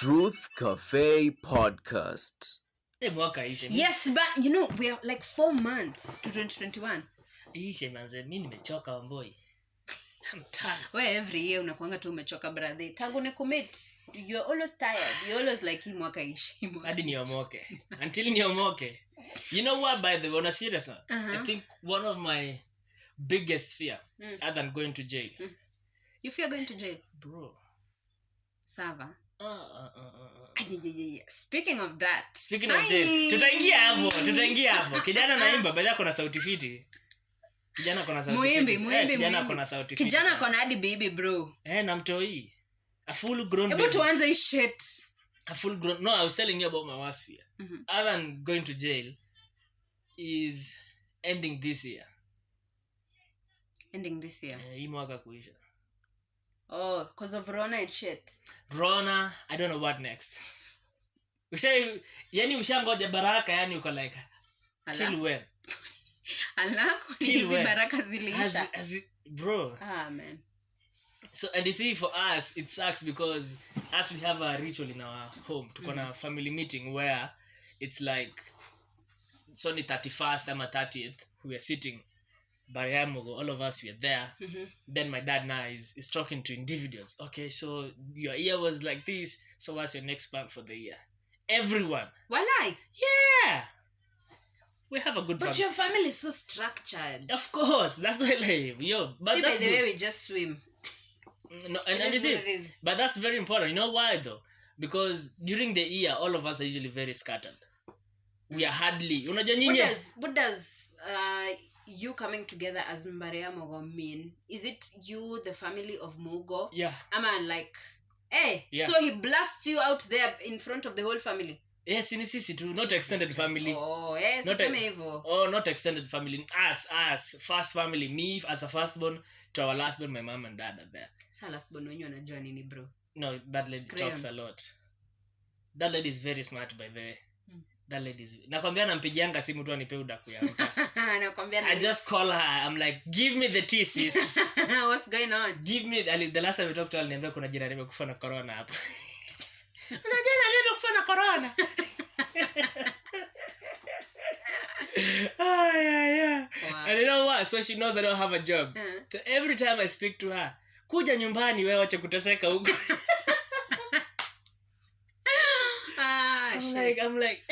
Truth Cafe Podcast. Mwaka ishe. Yes, but we are like 4 months to 2021. Ishe manze, mimi nimechoka wamboi. I'm tired. Where every year unakuanga tu umechoka brother. Tangu ni commit, you're always tired. You're always like hii mwaka ishi. Hadi niomoke. Until niomoke. You know what, by the way, on a serious note, I think one of my biggest fear, other than going to jail. You fear going to jail? Bro. Sava. Speaking Speaking of that. jail, tutaingia hapo. Kijana naimba, baada kuna sauti fiti. Kijana kona sauti Muimbi. Kijana kona sauti fiti. Kijana kona hadi baby bro. Na mtoi. A full grown baby. Hebu tuanze hii shit. A full grown. No, I was telling you about my worst fear. Other than going to jail is ending this year. Ending this year. Hii mwaka kuisha. Oh, because of Rona and shit. Rona, I don't know what next. Ushangoja baraka, yani uko like, till when? Alako hizi baraka zilisha. Bro. Man. So, and you see, for us, it sucks because as we have a ritual in our home, tuko na family meeting where it's like, it's only 31st and 30th, we are sitting, Bariamogo, all of us, we are there. Then my dad now is talking to individuals. Okay, so your year was like this, so what's your next plan for the year? Everyone. Walai. Yeah. We have a good But family. your family is so structured. Of course, that's why but See, that's by the way, we just swim. No, and it is. But that's very important. You know why though? Because during the year, all of us are usually very scattered. We are hardly. What does you coming together as Mbaria Mogo mean? Is it you, the family of Mugo? Yeah. Like, hey, yeah. So he blasts you out there in front of the whole family? Yes, in Sisi too. Not extended family. Oh, yes. Not extended family. Us, first family. Me as a firstborn to our lastborn, my mom and dad are there. Sa lastborn when you wanajua nini, bro? No, that lady talks a lot. That lady is very smart, by the way. That lady is. Nakwambia nampigianga simu tu anipe udaku ya mta. I just call her. I'm like, give me the tea, sis. What's going on? Give me the last time we talked to her, niambia kuna jirani amekufa na corona hapo. Unajua amekufa na corona. Yeah. Wow. And you know what? So she knows I don't have a job. So every time I speak to her, kuja nyumbani wewe acha kuteseka huko. I'm like,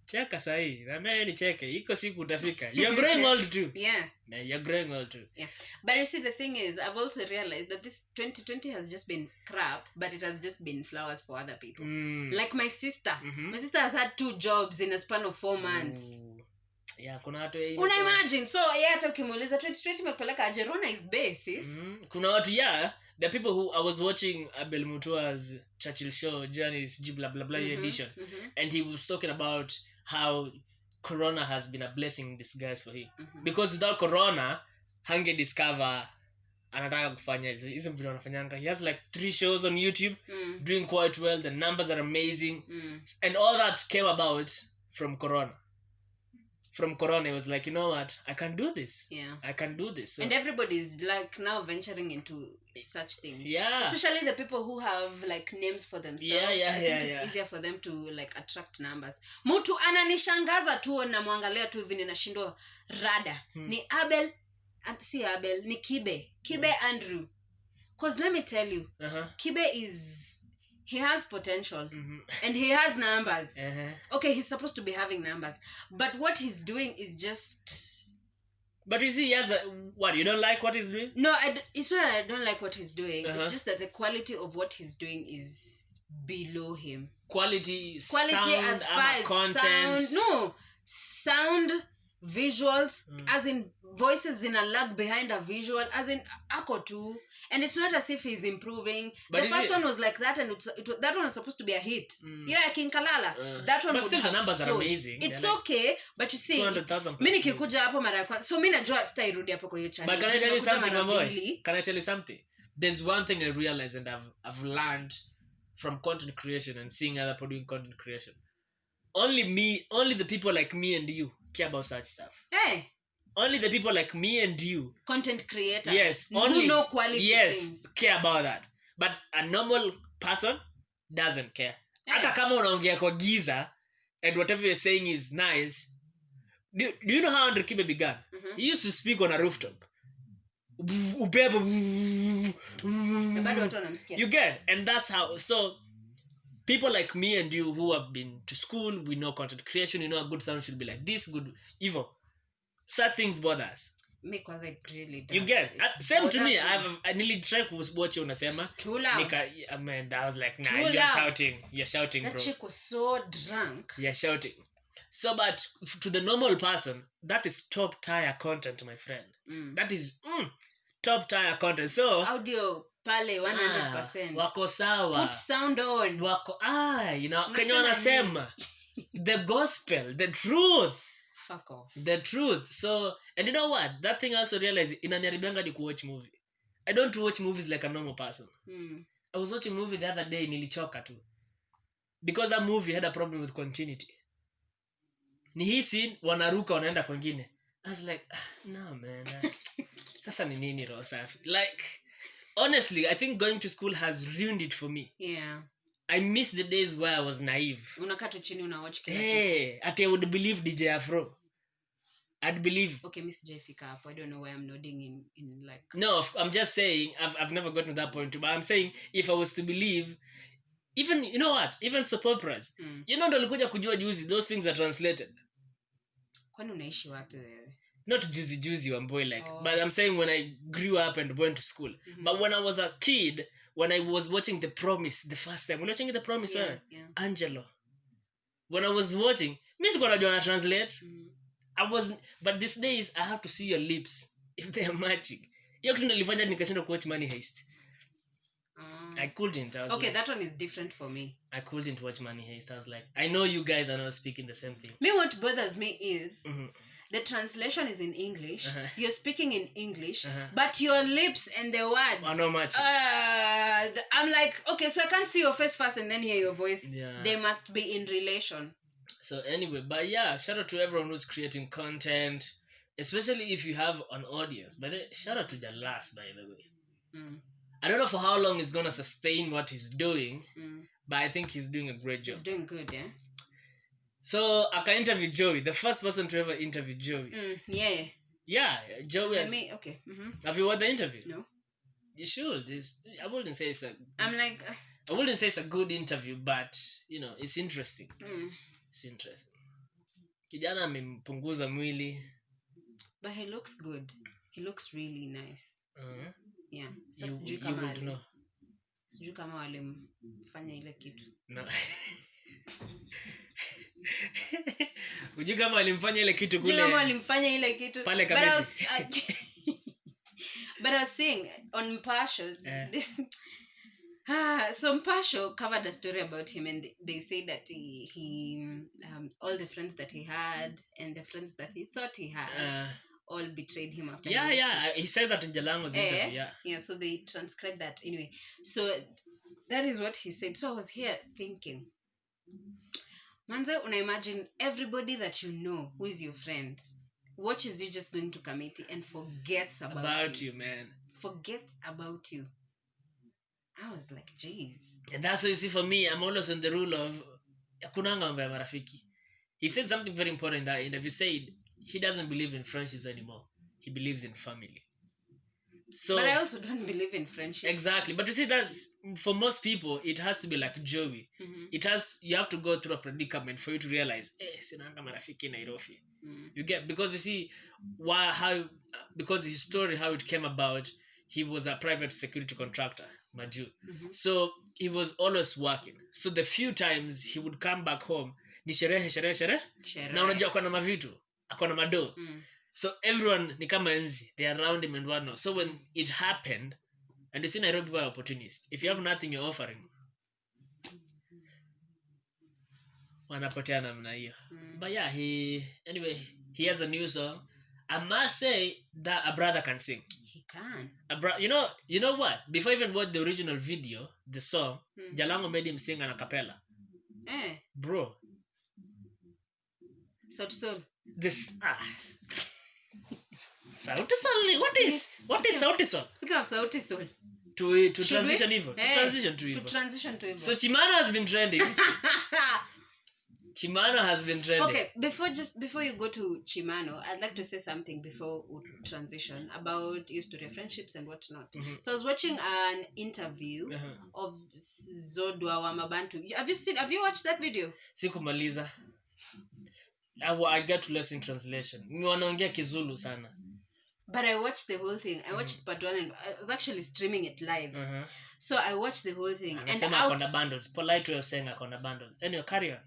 cheka sahi. Naambia ni cheke. Iko siku utafika. You're growing old too. Yeah. Man, you're growing old too. Yeah. But you see, the thing is, I've also realized that this 2020 has just been crap, but it has just been flowers for other people. Like my sister. My sister has had 2 jobs in a span of 4 months. Yeah, kuna watu una imagine. So, hata ukimuuliza 2020 imepeleka aje? Rona is basis. Kuna watu, there are people who I was watching Abel Mutua's Churchill show, Journey's blah blah blah edition, and he was talking about how Corona has been a blessing in disguise for him. Because without Corona, hange discover anataka kufanya hizo vitu anafanyanga. He has like 3 shows on YouTube, doing quite well. The numbers are amazing, and all that came about from Corona. From Corona, it was like, you know what? I can do this. Yeah. I can do this. So. And everybody's like now venturing into such things. Yeah. Especially the people who have like names for themselves. Yeah. I think it's easier for them to like attract numbers. Mtu ananishangaza tu na muangalia tu hivi ninashindwa rada. Ni Abel, si Abel, ni Kibe. Kibe Andrew. Cause let me tell you, Kibe he has potential and he has numbers. Okay, he's supposed to be having numbers, but what he's doing is just. But you see, he has what? You don't like what he's doing? No, it's not that I don't like what he's doing. It's just that the quality of what he's doing is below him. Quality sound, as far as content. Sound, visuals, as in voices in a lag behind a visual, as in ako too. And it's not as if he's improving. But the first one was like that, and that one was supposed to be a hit. Yeah, King Kalala. That one. But still, the numbers are amazing. It's okay, but you see, 200,000. Mimi nikikuja hapo mara ya kwanza, so mimi najua sitairudi hapo kwa hiyo channel. But can I tell you something, my boy? Can I tell you something? There's one thing I realized, and I've learned from content creation and seeing other people doing content creation. Only the people like me and you care about such stuff. Hey. Only the people like me and you, content creators, yes, only who know quality things, care about that. But a normal person doesn't care. Hata kama unaongea kwa giza and whatever you're saying is nice. Do you know how Andre Kibe began? He used to speak on a rooftop. Upepo. Bado watu wanamsikia. You get, and that's how. So people like me and you who have been to school, we know content creation, you know a good sound should be like this, good evil. Sad things bother us. Me cause it really does. You get same to me. I nearly tried to watch you unasema. Too loud. I mean, I was like, nah, Too you're loud. shouting. You're shouting, That bro. chick was so drunk. You're shouting. So, but to the normal person, that is top tier content, my friend. That is top tier content. So Audio pale 100%. wako sawa. Put sound on. Wako you know, Unasema Kenya wanasema the gospel, the truth. Fuck off. The truth. So, and you know what? That thing I also realized inaniharibanga ni kuwatch movie. I don't watch movies like a normal person. I was watching a movie the other day, nilichoka tu. Because that movie had a problem with continuity. Ni hii scene wanaruka wanaenda kwingine. I was like, no man. Sasa ni nini roho safi? Like, honestly, I think going to school has ruined it for me. Yeah. I miss the days where I was naive. Unakaa tu chini una watch kila Hey, I would believe DJ Afro. I'd believe. Okay, Miss Jeffika hapo. I don't know why I'm nodding in like. No, I'm just saying I've never gotten to that point too, but I'm saying if I was to believe, even you know what, even soap operas, you know, ndo alikuja kujua juzi, those things are translated. Kwani unaishi wapi wewe? Not juicy one boy like, but I'm saying when I grew up and went to school. But when I was a kid, when I was watching The Promise the first time, watching The Promise, Yeah. Angelo. When I was watching, me sikuwa najua na translate. But these days I have to see your lips if they are matching. Hiyo kitu nilifanya nikashindwa kuwatch Money Heist. I couldn't. I was okay, like, that one is different for me. I couldn't watch Money Heist. I was like, I know you guys are not speaking the same thing. Me, what bothers me is the translation is in English. You're speaking in English, but your lips and the words are not matching. I'm like, okay, so I can't see your face first and then hear your voice. Yeah. They must be in relation. So anyway, but yeah, shout out to everyone who's creating content, especially if you have an audience. But shout out to Jalas, by the way. I don't know for how long he's gonna sustain what he's doing, but I think he's doing a great job. He's doing good, yeah. So I can interview Joey, the first person to ever interview Joey. Yeah. Yeah, Joey. Me, okay. Have you watched the interview? No. You should. I wouldn't say it's a. I'm like. I wouldn't say it's a good interview, but you know, it's interesting. It's interesting. Kijana amempunguza mwili. But he looks good. He looks really nice. Yeah. You would know. Sijui kama walimfanya ile kitu. No. Ujui kama walimfanya ile kitu kule. Kama walimfanya ile kitu. Pale Kamiti. But I was saying on Mpasho, so Mpasho covered a story about him, and they say that he all the friends that he had and the friends that he thought he had all betrayed him after. He said that in Jalango's interview. Yeah, so they transcribed that anyway. So that is what he said. So I was here thinking, Manze, una imagine everybody that you know who is your friend watches you just going to committee and forgets about you, man. Forgets about you. I was like, jeez. And that's what you see for me. I'm always on the rule of hakunanga mambo ya marafiki. He said something very important in that interview. He said he doesn't believe in friendships anymore. He believes in family. So, but I also don't believe in friendship. Exactly. But you see, that's for most people, it has to be like Joey. You have to go through a predicament for you to realize, sinanga marafiki Nairobi. You get, because you see because his story, how it came about, he was a private security contractor, Maju. So he was always working. So the few times he would come back home, ni sherehe. Na unajua akona mavitu, akona mado. So everyone ni kama enzi, they are around him and whatnot. So when it happened, and you see Nairobi were opportunist. If you have nothing you're offering, wanapotea namna hiyo. But yeah, he has a new song. I must say that a brother can sing. He can. You know what? Before I even watch the original video, the song, Jalango made him sing an a cappella. Bro. Soul. This Sauti Sol. What is Sauti Sol? Speaking of Sauti Sol. to Should transition we? hivyo. To Eh, transition to to hivyo. transition to hivyo. So Chimano has been trending. Chimano has been trending. Okay, before you go to Chimano, I'd like to say something before we transition about your story of friendships and whatnot. So I was watching an interview of Zodwa wa Mabantu. Have you watched that video? Sikumaliza. I get to listen translation. Wanaongea Kizulu sana. But I watched the whole thing. I watched part 1 and I was actually streaming it live. So I watched the whole thing. And akona bundles. Polite way of saying akona bundles. Anyway, carry on.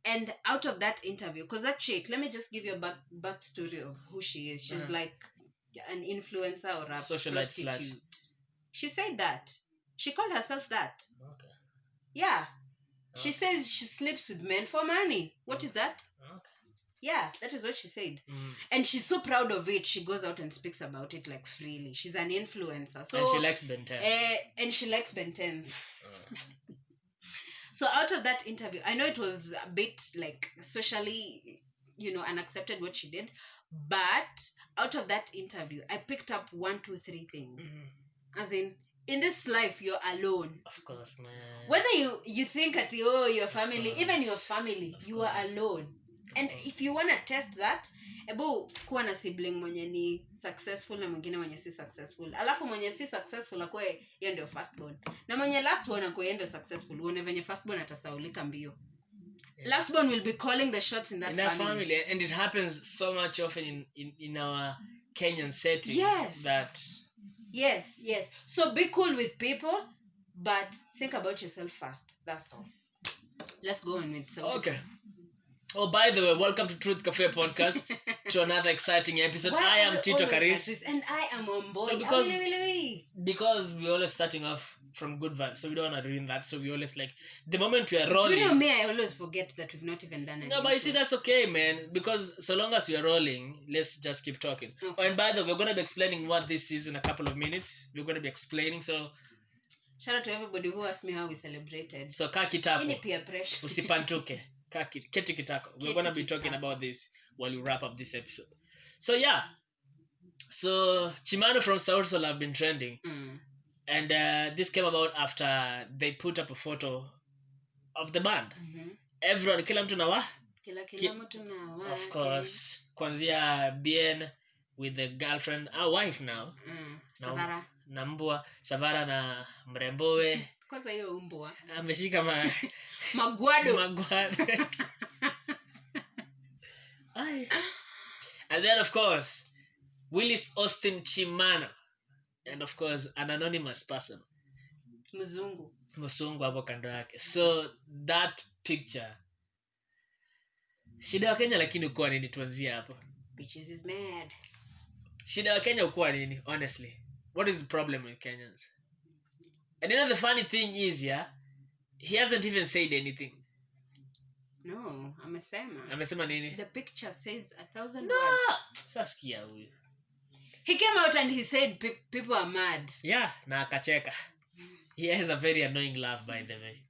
And out of that interview, because that chick, let me just give you a backstory of who she is. She's like an influencer or a Socialite prostitute. She said that. She called herself that. Okay. Yeah. She says she sleeps with men for money. What is that? Okay. Yeah, that is what she said. And she's so proud of it. She goes out and speaks about it like freely. She's an influencer. So and she likes Ben 10. And she likes Ben 10s. So out of that interview, I know it was a bit like socially, unaccepted what she did. But out of that interview, I picked up 1, 2, 3 things. As in this life, you're alone. Of course, man. Whether you think at your family, even your family, you are alone. And if you want to test that, ebu kuwa na sibling mwenye ni successful na mwingine mwenye si successful. Alafu mwenye si successful akwe yeye ndio firstborn. Na mwenye lastborn akwe yeye ndio successful. Uone venye firstborn atasaulika mbio. Lastborn will be calling the shots in that family. And it happens so much often in our Kenyan setting. Yes. Yes. So be cool with people, but think about yourself first. That's all. Let's go on with something. Okay. Oh, by the way, welcome to Truth Cafe Podcast, to another exciting episode. I am Tito Karis. And I am on board. Because we're always starting off from good vibes, so we don't want to ruin that. So we always the moment we are rolling. Do you know me? I always forget that we've not even done anything. No, but you see, that's okay, man. Because so long as we are rolling, let's just keep talking. Okay. Oh, and by the way, we're going to be explaining what this is in a couple of minutes. We're going to be explaining, so... Shout out to everybody who asked me how we celebrated. So, kaa kitako. Ini peer pressure. Usipantuke. Keti kitako. We're going to be talking about this while we wrap up this episode. So, yeah. So, Chimano from South Sol have been trending. And this came about after they put up a photo of the band. Everyone, kila mtu na wa? Kila mtu na wa. Of course. Kwanzia Bien with the girlfriend, wife now. Savara. Na mbwa. Savara na mrembowe. Kwanza hiyo mbwa. Ameshika Magwado. And then, of course, Willis Austin Chimano. And of course, an anonymous person. Mzungu hapo kando yake. So, that picture. Shida wa Kenya lakini ukuwa nini tuanzia hapo? Bitches is mad. Shida wa Kenya ukuwa nini, honestly? What is the problem with Kenyans? And you know the funny thing is, yeah, he hasn't even said anything. No, amesema. Amesema nini? The picture says 1,000 no! words. Saskia huyu. He came out and he said people are mad. Yeah, na akacheka. He has a very annoying laugh, by the way.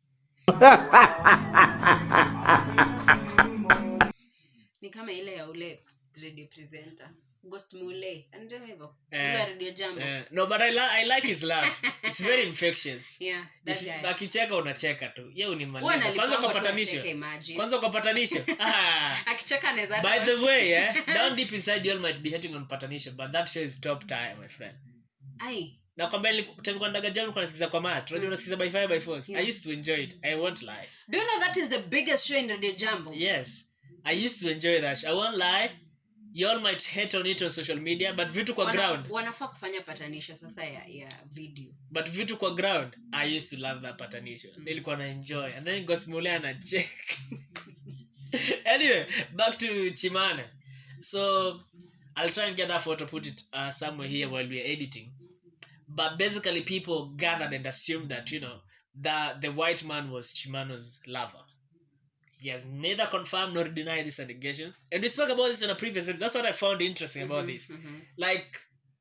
Ni kama ile ya ule radio presenter. Ghost Mule. Anajua hivyo? Ule radio jambo. No, but I like his laugh. It's very infectious. Yeah, that guy. Akicheka unacheka tu. Yeye unimaliza. Kwanza kwa patanisho. Akicheka anaweza. By the way, down deep inside you all might be hating on patanisho, but that show is top tier, my friend. Na kwamba nilikuwa ndaga jamu kwa nasikiza kwa mat. Unajua unasikiza by fire by force. I used to enjoy it. I won't lie. Do you know that is the biggest show in Radio Jambo? Yes. I used to enjoy that show. I won't lie. You all might hate on it on social media, but vitu kwa ground. Wanafaa kufanya patanisho sasa ya video. But vitu kwa ground, I used to love that patanisho. Nilikuwa na enjoy. And then Gosmule anacheka. Anyway, back to Chimano. So, I'll try and get that photo, put it somewhere here while we're editing. But basically, people gathered and assumed that, that the white man was Chimano's lover. He has neither confirmed nor denied this allegation. And we spoke about this in a previous episode. That's what I found interesting about this. Like,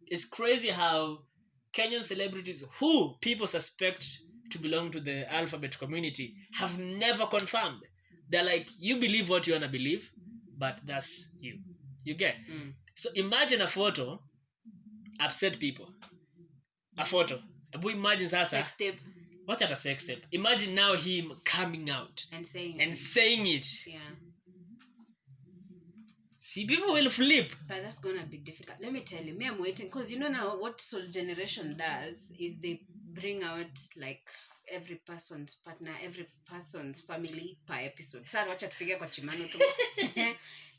it's crazy how Kenyan celebrities who people suspect to belong to the alphabet community have never confirmed. They're like, you believe what you want to believe, but that's you. You get? So imagine a photo upset people. A photo. But imagine sasa. Sex tape Watch out a sex tape. Imagine now him coming out and saying and saying it. yeah. See, people will flip. But that's gonna be difficult. Let me tell you, me, I'm waiting because you know now what Soul Generation does is they bring out like every person's partner, every person's family per episode. Sasa wacha tufike kwa Chimano tu.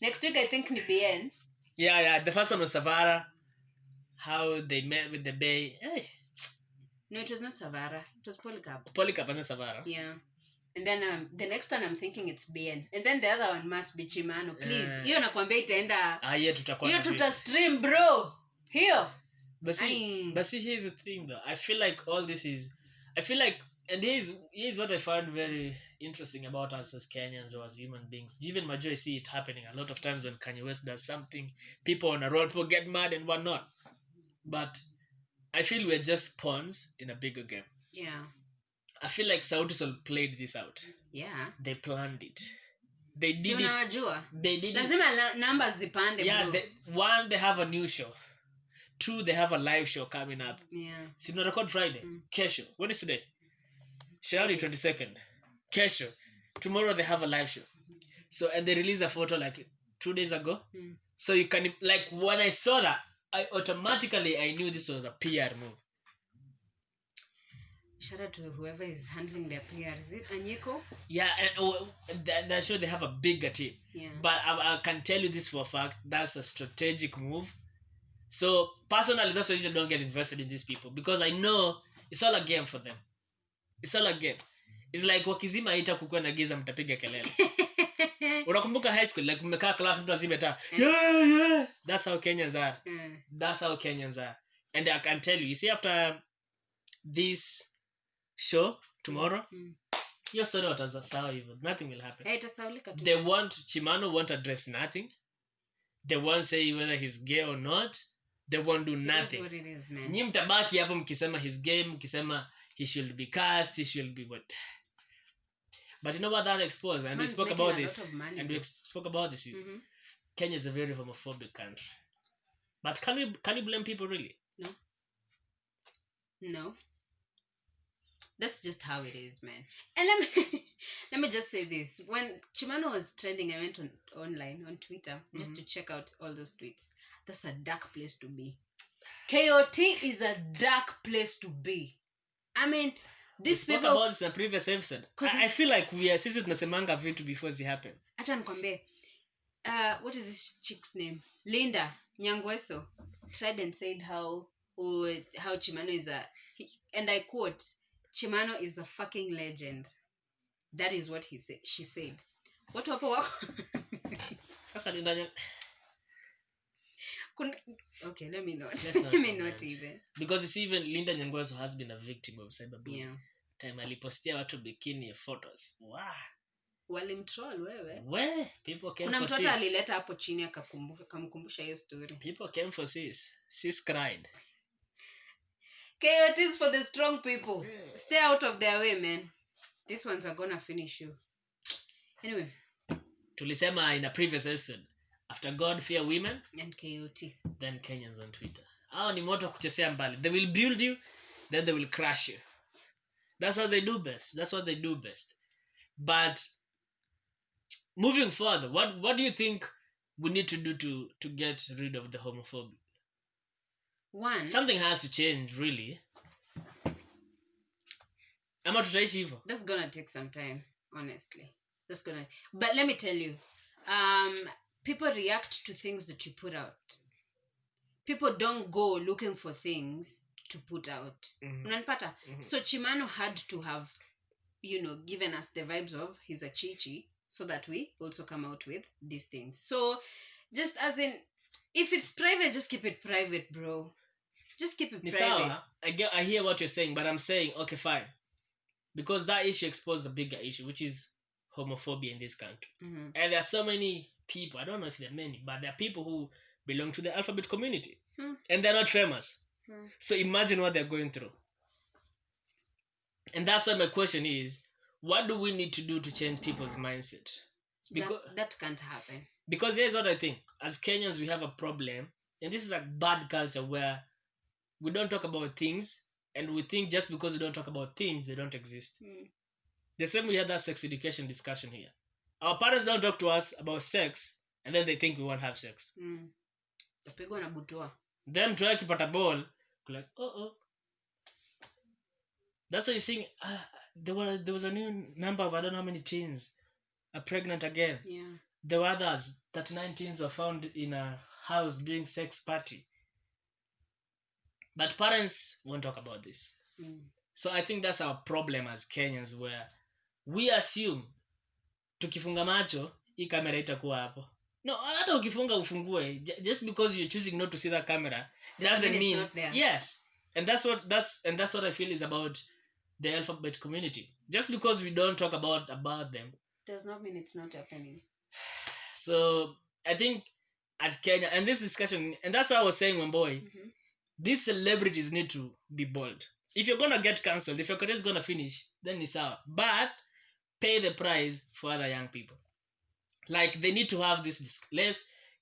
Next week I think ni BN. Yeah. The first one was Savara. How they met with the Bay. Hey. No, it was not Savara. It was Polycarp. Polycarp and Savara. Yeah. And then the next one I'm thinking it's BN. And then the other one must be Chimano. Please. Hiyo nakwambia itaenda. Yeah, tutakuwa. Hiyo tutastream bro. Hiyo. But see, here's the thing though. I feel like and here's what I found very interesting about us as Kenyans or as human beings. Even Major, I see it happening a lot of times when Kanye West does something, people on a road will get mad and whatnot. But I feel we're just pawns in a bigger game. Yeah. I feel like Sauti Sol played this out. Yeah. They planned it. They did Si it. unawajua? They did it. Lazima numbers zipande Yeah, bro. they have a new show. 2, they have a live show coming up. Yeah. Si tuna record Friday. Kesho. When is today? Shauri 22nd. Kesho. Tomorrow they have a live show. So, and they released a photo like 2 days ago. So you can, like, when I saw that, I knew this was a PR move. Shout out to whoever is handling their PR. Is it Anyiko? Yeah, and I'm sure they have a bigger team. Yeah. But I can tell you this for a fact, that's a strategic move. So, personally, that's why you don't get invested in these people. Because I know it's all a game for them. It's all a game. It's like wakizima ita kukuwa na giza mtapiga kelele. Unakumbuka high school, like mmekaa class mtu azime taa. Yeah. That's how Kenyans are. That's how Kenyans are. And I can tell you see after this show tomorrow, your story watasawa hivyo. Nothing will happen. Itasaulika tu. Chimano won't address nothing. They won't say whether he's gay or not. They won't do nothing. That's what it is, man. Nyi mtabaki hapo mkisema his game, mkisema he should be cast, he should be what. But you know what that exposed, and we spoke about this. Kenya is a very homophobic country. But can you blame people really? No. That's just how it is, man. And let me just say this. When Chimano was trending, I went online on Twitter just to check out all those tweets. That's a dark place to be. KOT is a dark place to be. I mean, these people... spoke about this in a previous episode. I feel like we are sisi tunasemanga vitu before they happen. Acha nikwambie. What is this chick's name? Linda Nyangweso tried and said how Chimano is and I quote, Chimano is a fucking legend. That is what she said. What wapo wako? Sasa Linda Okay, let me not even. Because it's even Linda Nyangweso has been a victim of cyberbullying. Yeah. Time alipostia watu bikini photos. Wow. Walimtroll wewe. People came kuna for sis. Kuna mtoto alileta hapo chini akamkumbusha hiyo story. People came for sis. Sis cried. KOT is for the strong people. Stay out of their way, man. These ones are gonna finish you. Anyway. Tulisema in a previous episode, after God fear women and KOT, then Kenyans on Twitter. Hao ni moto kuchezea mbali. They will build you, then they will crush you. That's what they do best. But moving further, what do you think we need to do to get rid of the homophobia? One, something has to change, really. Ama tutaishi hivyo? That's gonna take some time, honestly. But let me tell you, people react to things that you put out. People don't go looking for things to put out. Unanipata? So Chimano had to have, given us the vibes of he's a chichi, so that we also come out with these things. So just as in, if it's private, just keep it private, bro. Just keep it private. I hear what you're saying, but I'm saying, okay, fine. Because that issue exposed a bigger issue, which is homophobia in this country. And there are so many people, I don't know if there are many, but there are people who belong to the alphabet community. And they're not famous. So imagine what they're going through. And that's why my question is, what do we need to do to change people's mindset? Because that can't happen. Because here's what I think. As Kenyans, we have a problem. And this is a bad culture where we don't talk about things and we think just because we don't talk about things, they don't exist. The same we had that sex education discussion here. Our parents don't talk to us about sex, and then they think we won't have sex. Tapigwa na butua. Them try kipata ball, like, oh. That's why you think there was a new number of I don't know how many teens are pregnant again. Yeah. There were others. 39 teens were found in a house doing sex party. But parents won't talk about this. So I think that's our problem as Kenyans, where we assume tukifunga macho hii kamera itakuwa hapo. No, hata ukifunga ufungue, just because you're choosing not to see that camera doesn't mean it's not there. Yes. And that's what I feel is about the alphabet community. Just because we don't talk about them does not mean it's not happening. So I think as Kenya, and this discussion, and that's what I was saying, my boy, these celebrities need to be bold. If you're gonna get cancelled, if your career is gonna finish, then it's out. But pay the price for other young people. Like they need to have this.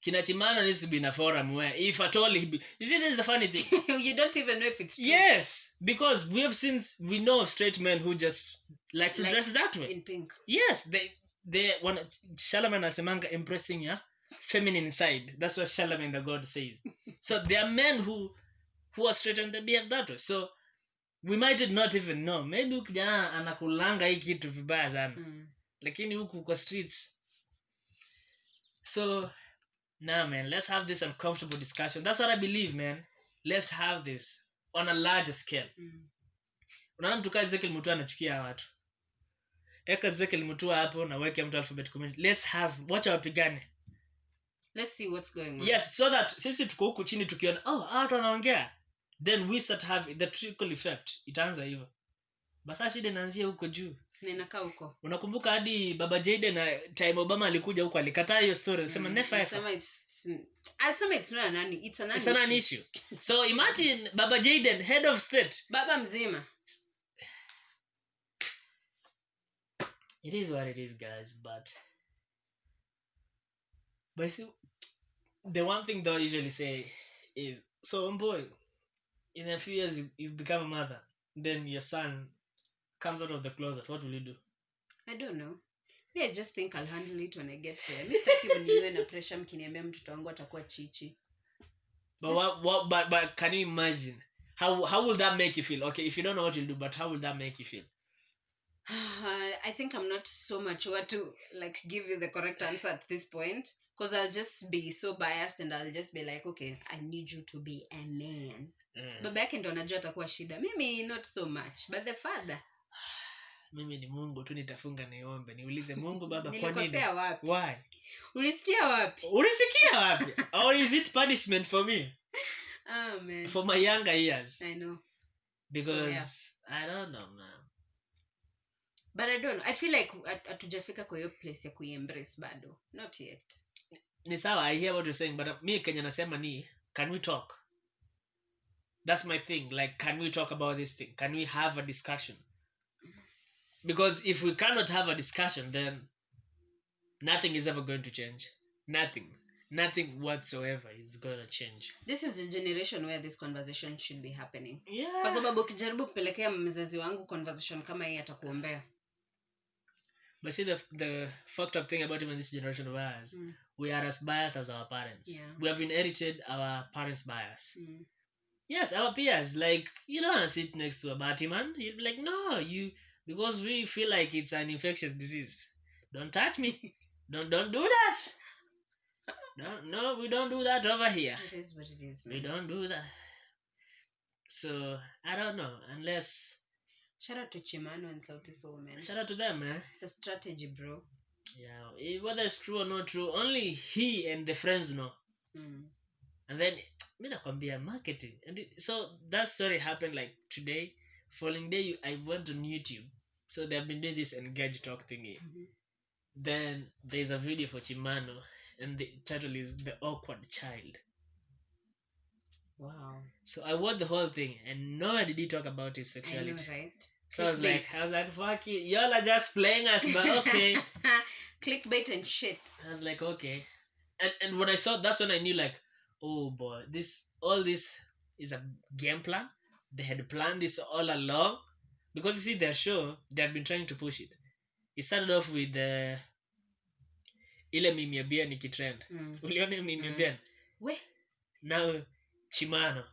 Kinachimano needs to be in a forum where, if at all, you see, this is a funny thing. You don't even know if it's true. Yes, because we know straight men who just like to dress that way. In pink. Yes, they want Charlemagne asemanga impressing your feminine side. That's what Charlemagne the God says. So there are men who are straight and they behave that way. So we might not even know. Maybe ukijana anakulanga hii kitu vibaya sana. Lakini huku kwa streets. So nah, man, let's have this uncomfortable discussion. That's what I believe, man. Let's have this on a larger scale. Unaona mtu kazi Ezekiel Mutua anachukia watu. Eka Ezekiel Mutua hapo na weke mtu alphabet community. Let's have, wacha wapigane. Let's see what's going on. Yes, so that sisi tuko huku chini tukiona, watu wanaongea. Then we start having the trickle effect. Itaanza hivyo. Basa shida inaanzia huko juu. Ninakaa huko. Unakumbuka hadi Baba Jaden na time Obama alikuja huko alikataa hiyo story. Alisema never ever. Alisema it's not an it's an issue. So imagine Baba Jaden, head of state. Baba mzima. It is what it is, guys, but see, the one thing they'll usually say is, so boy, in a few years you become a mother, then your son comes out of the closet, what will you do? I don't know. I just think I'll handle it when I get there. Mistaki mniwe na pressure mkiniambia mtoto wangu atakuwa chichi. But can you imagine how will that make you feel? Okay, if you don't know what you'll do, but how will that make you feel? I think I'm not so mature to like give you the correct answer at this point, because I'll just be so biased and I'll just be like, okay, I need you to be a man. Baba yake ndo anajua atakuwa shida. Mimi not so much, but the father. Mimi ni Mungu tu nitafunga niombe. Niulize Mungu Baba kwa nini? Nilikosea wapi? Why? Ulisikia wapi? Or is it punishment for me? Oh man. For my younger years. I know. Because So, yeah. I don't know, man. But I don't know. I feel like atujafika kwa hiyo place ya kuiembrace bado. Not yet. Ni sawa, I hear what you're saying, but me Kenya nasema ni, can we talk? That's my thing. Like, can we talk about this thing? Can we have a discussion? Because if we cannot have a discussion, then nothing is ever going to change. Nothing whatsoever is going to change. This is the generation where this conversation should be happening. Yeah. Kwa sababu ukijaribu kupelekea mzazi wangu conversation kama hii atakuombea. But see, the fucked up thing about even this generation of ours, we are as biased as our parents. Yeah. We have inherited our parents' bias. Yes, our peers, like, you don't want to sit next to a batty man. You'd be like, no, because we feel like it's an infectious disease. Don't touch me. Don't do that. No, we don't do that over here. It is what it is, man. We don't do that. So, I don't know, unless... Shout out to Chimano and Sauti Soul, man. Shout out to them, man. It's a strategy, bro. Yeah, whether it's true or not true, only he and the friends know. And then, mi nakwambia marketing. And so, that story happened like today. Following day, I went on YouTube. So, they've been doing this Engage Talk thingy. Then, there's a video for Chimano. And the title is The Awkward Child. Wow. So I watched the whole thing and nobody did talk about his sexuality. I know, right? So I was like, fuck you. Y'all are just playing us, but okay. Clickbait and shit. I was like, okay. And when I saw, that's when I knew, like, oh boy, all this is a game plan. they had planned this all along. Because you see their show, they had been trying to push it. It started off with ile meme ya Bien ikitrend. Uliona hiyo meme ya Bien? Now Chimano.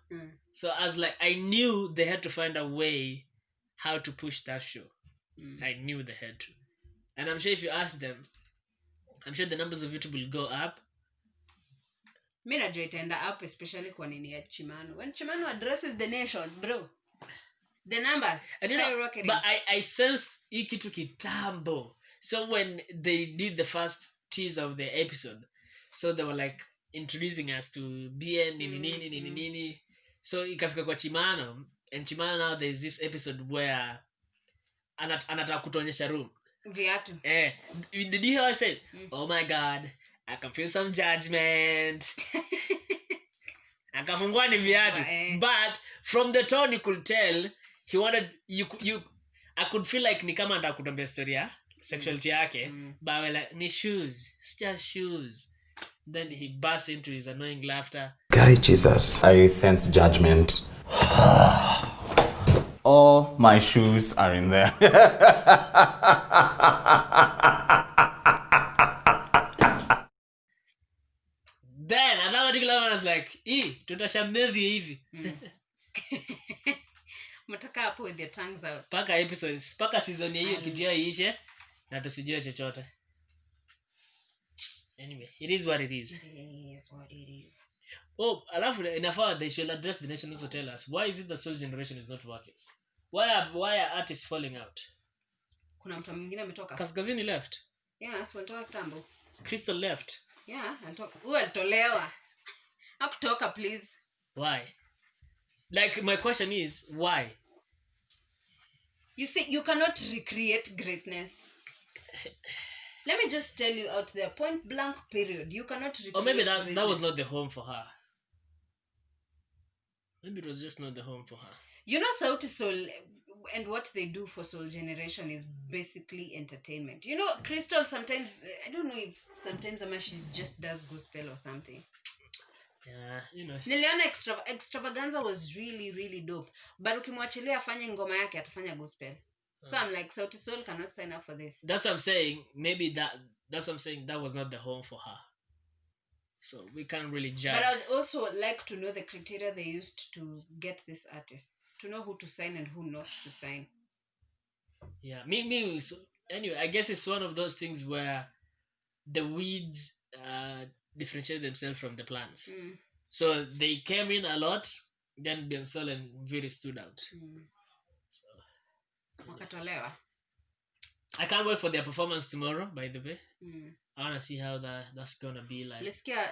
So I was like, I knew they had to find a way how to push that show. I knew they had to. And I'm sure if you ask them, I'm sure the numbers of YouTube will go up. Mi najua itaenda up, especially kwa nini ya Chimano. When Chimano addresses the nation, bro, the numbers skyrocketing. But I sensed hii kitu kitambo. So when they did the first tease of the episode, so they were like introducing us to Bien, nini. So ikafika kwa Chimano, and Chimano now there's this episode where anataka kutuonyesha room. Viatu. Did you hear what I said? Oh my God, I can feel some judgment. Akafungua ni viatu. But from the tone you could tell he wanted you I could feel like ni kama anataka kutuambia story ya sexuality yake. But I was like, ni shoes. It's just shoes. Then he burst into his annoying laughter. Guy Jesus, I sense judgment. All my shoes are in there. Then at that particular one I was like, tutashamedhi hivi. Mtaka hapo with your tongues out. Paka episodes, paka season ya hiyo kitia iishe na tusijue chochote. Anyway, it is what it is. It is what it is. Oh, alafu inafaa they should address the nation, also tell us why is it the soul generation is not working? Why are artists falling out? Kuna mtu mwingine ametoka. Kaskazini left. Yes, walitoka kitambo. Crystal left. Yeah, alitoka. Alitolewa. Hakutoka, please. Why? Like, my question is, why? You see, you cannot recreate greatness. Let me just tell you out there, point blank period. You cannot recreate Or maybe greatness. that was not the home for her. Maybe it was just not the home for her. You know, Sauti Sol and what they do for Soul Generation is basically entertainment. You know, Crystal sometimes, I don't know if sometimes she just does gospel or something. Yeah, you know. Niliona extravaganza was really, really dope. But ukimwachilia afanye ngoma yake atafanya gospel. So I'm like, Sauti Sol cannot sign up for this. That's what I'm saying. Maybe that's what I'm saying. That was not the home for her. So we can't really judge. But I would also like to know the criteria they used to get these artists. To know who to sign and who not to sign. Yeah. So anyway, I guess it's one of those things where the weeds differentiate themselves from the plants. So they came in a lot, then Bensol and Viri stood out. So Wakatolewa. I can't wait for their performance tomorrow, by the way. I want to see how that's gonna be like. Lisikia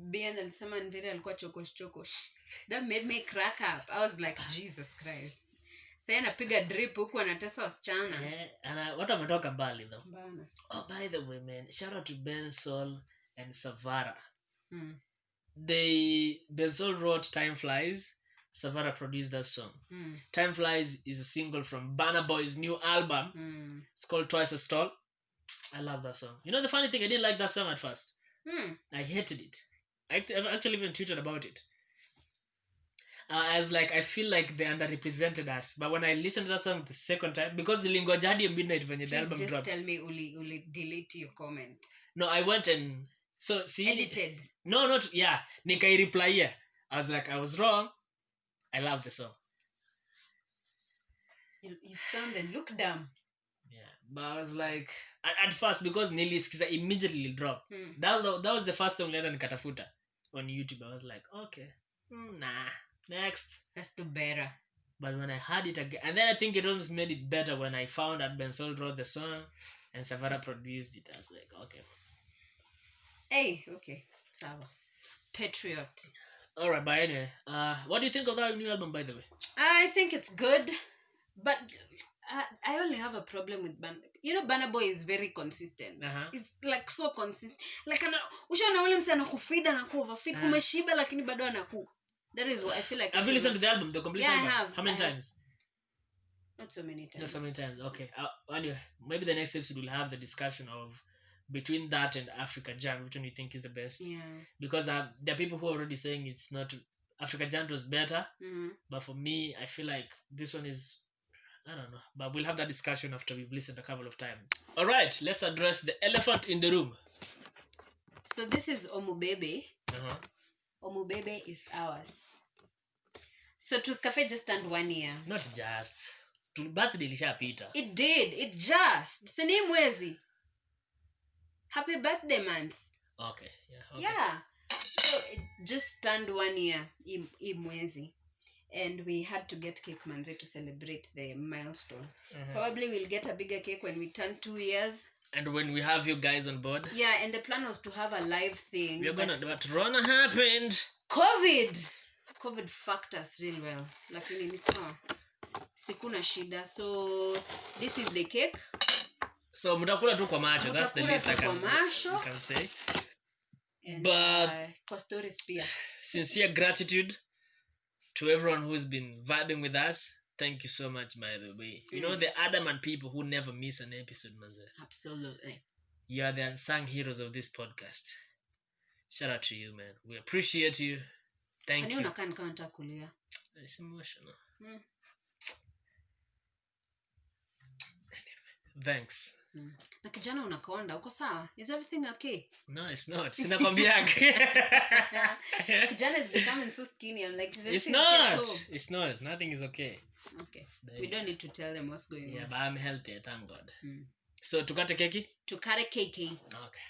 Bien alisema Nviri alikuwa chokosh. That made me crack up. I was like, Jesus Christ. Sasa anapiga drip huku anatesa wasichana. And what am I talking about though? Bana. Oh, by the way, man, shout out to Bensol and Savara. Bensol wrote Time Flies. Savara produced that song. Time Flies is a single from Burna Boy's new album. It's called Twice as Tall. I love that song. You know the funny thing, I didn't like that song at first. I hated it. I've actually even tweeted about it. I was like, I feel like they underrepresented us. But when I listened to that song the second time, because the Lingwajadi and Midnight when the album just dropped. Tell me uli delete your comment. No, I went and Edited. No, not Nikai reply here. I was like, I was wrong. I love the song. You sound and look dumb. Yeah, but I was like, at first because nilisikiza immediately dropped. That was the first time later nikatafuta on YouTube. I was like, okay, nah, next. Let's do better. But when I heard it again, and then I think it almost made it better when I found out Bensol wrote the song and Savara produced it. I was like, okay. Hey, okay, sawa. Patriot. All right, but anyway, what do you think of that new album, by the way? I think it's good, but I only have a problem with Burna Boy is very consistent. It's like so consistent. Like ushaona ule mse anakufida na overfeed kumeshiba lakini bado anaku. That is what I feel like. Have you listened to the album, the complete album? I have. How many times? Not so many times. Not so many times. Okay. Anyway, maybe the next episode we'll have the discussion of between that and Africa Jam, which one you think is the best? Yeah. Because there are people who are already saying it's not Africa Giant was better, Mhm. but for me, I feel like this one is, I don't know, but we'll have that discussion after we've listened a couple of times. All right, let's address the elephant in the room. So this is Omubebe. Uh-huh. Omubebe is ours. So Truth Cafe just turned 1 year. Not just. To birthday ilishapita. It did. It just. Sini mwezi. Happy birthday month. Okay. Yeah. Okay. Yeah. So it just turned 1 year. I mwezi. And we had to get cake manze to celebrate the milestone. Probably we'll get a bigger cake when we turn 2 years. And when we have you guys on board. Yeah, and the plan was to have a live thing. We're gonna, but Rona happened. COVID fucked us really well. Lakini ni sawa. Sikuna shida. So this is the cake. So mtakula tu kwa macho. That's the least I can say. And, but for stories pia. Sincere gratitude to everyone who's been vibing with us. Thank you so much, by the way. You know, the adamant people who never miss an episode, manze. Absolutely. You are the unsung heroes of this podcast. Shout out to you, man. We appreciate you. Thank you. Unakaa nikaa nataka kulia. It's emotional. Thanks. Na kijana unakonda, uko sawa? Is everything okay? No, it's not. Sinakwambiaje. Kijana is becoming so skinny. I'm like, is It's everything not. okay? It's not. Nothing is okay. Okay. We don't need to tell them what's going Yeah, on. but I'm healthy, thank God. So, tukate keki? To carry cake. Okay.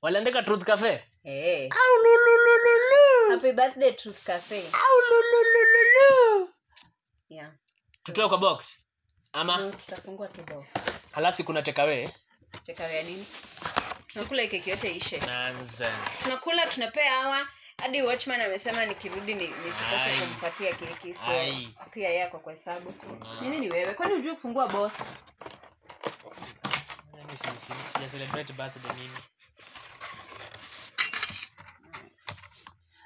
Waliandika Truth Cafe? Hey. Au lulululu. Happy birthday Truth Cafe. Au lulululu. Yeah. Tutoe kwa box. Ama No, tutafungua tu box. halasi kuna takeaway. Takeaway nini? Tunakula keki yote ishe. Nonsense. Tunakula tunapea hawa. Hadi watchman amesema nikirudi nisikose kumpatia keki. So Ai. pia yako kwa hesabu. Nini ni wewe? Kwani hujui kufungua box? Mimi si celebrate birthday mimi.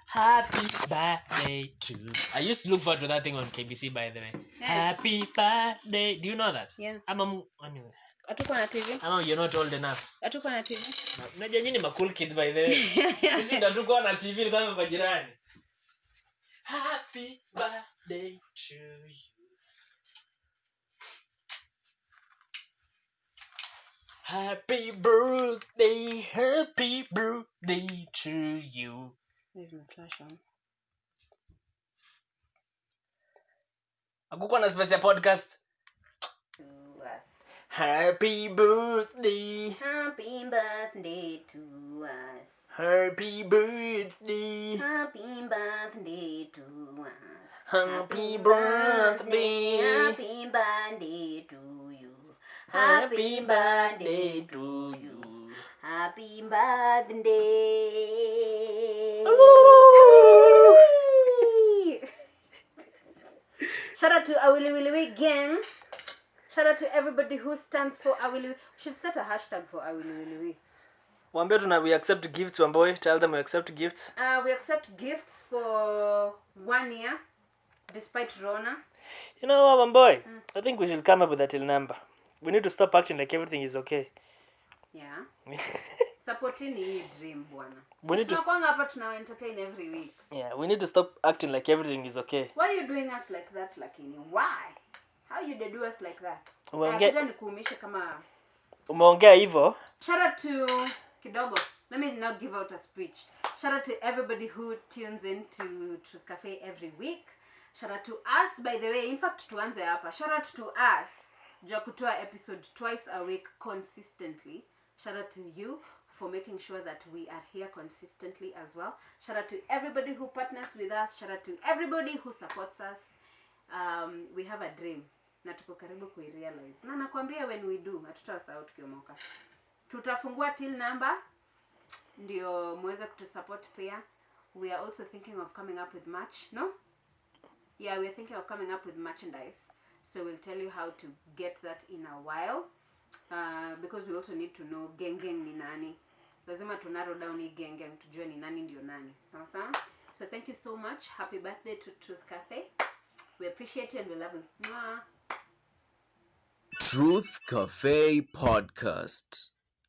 Happy birthday to. I used to look forward to that thing on KBC, by the way. Yeah. Happy birthday. Do you know that? Yeah. Anyway. Hatuko na TV? You're not old enough. Hatuko na TV? Unajua nyinyi ma cool kid, by the way. Sisi ndo tuko na TV kama kwa jirani. Happy birthday to you. Happy birthday to you. Where's my flash on? Akukuwa na space ya podcast. To us. Happy birthday. Happy birthday to us. Happy birthday. Happy birthday to us. Happy birthday. Happy birthday to you. Happy birthday to you. Happy birthday. Shout out to Awiliwiliwi gang. Shout out to everybody who stands for Awiliwili. We should start a hashtag for Awiliwiliwi. Wambia we accept gifts, Wamboy. Tell them we accept gifts. We accept gifts for 1 year, despite Rona. You know what, Wamboy? I think we should come up with a till number. We need to stop acting like everything is okay. Yeah. Supporting hii dream bwana. We need to Tunakuanga hapa tuna entertain every week. Yeah, we need to stop acting like everything is okay. Why are you doing us like that lakini? Why? How you they do us like that? Umeongea Nikuumishe kama umeongea hivyo. Shout out to kidogo. Let me now give out a speech. Shout out to everybody who tunes in to Truth Cafe every week. Shout out to us, by the way. In fact, tuanze hapa. Shout out to us. Jua kutoa episode twice a week consistently. Shout out to you for making sure that we are here consistently as well. Shout out to everybody who partners with us. Shout out to everybody who supports us. We have a dream. Na tuko karibu kuirealize. Na nakwambia when we do, hatutasahau tukiomoka. Tutafungua till number. Ndio muweze kutusupport pia. We are also thinking of coming up with merch. No? Yeah, we are thinking of coming up with merchandise. So we'll tell you how to get that in a while. Because we also need to know gang ni nani. Lazima to narrow down hii gang tujue ni nani ndio nani. Sawa sawa? So thank you so much. Happy birthday to Truth Cafe. We appreciate you and we love you. Mwah. Truth Cafe Podcast.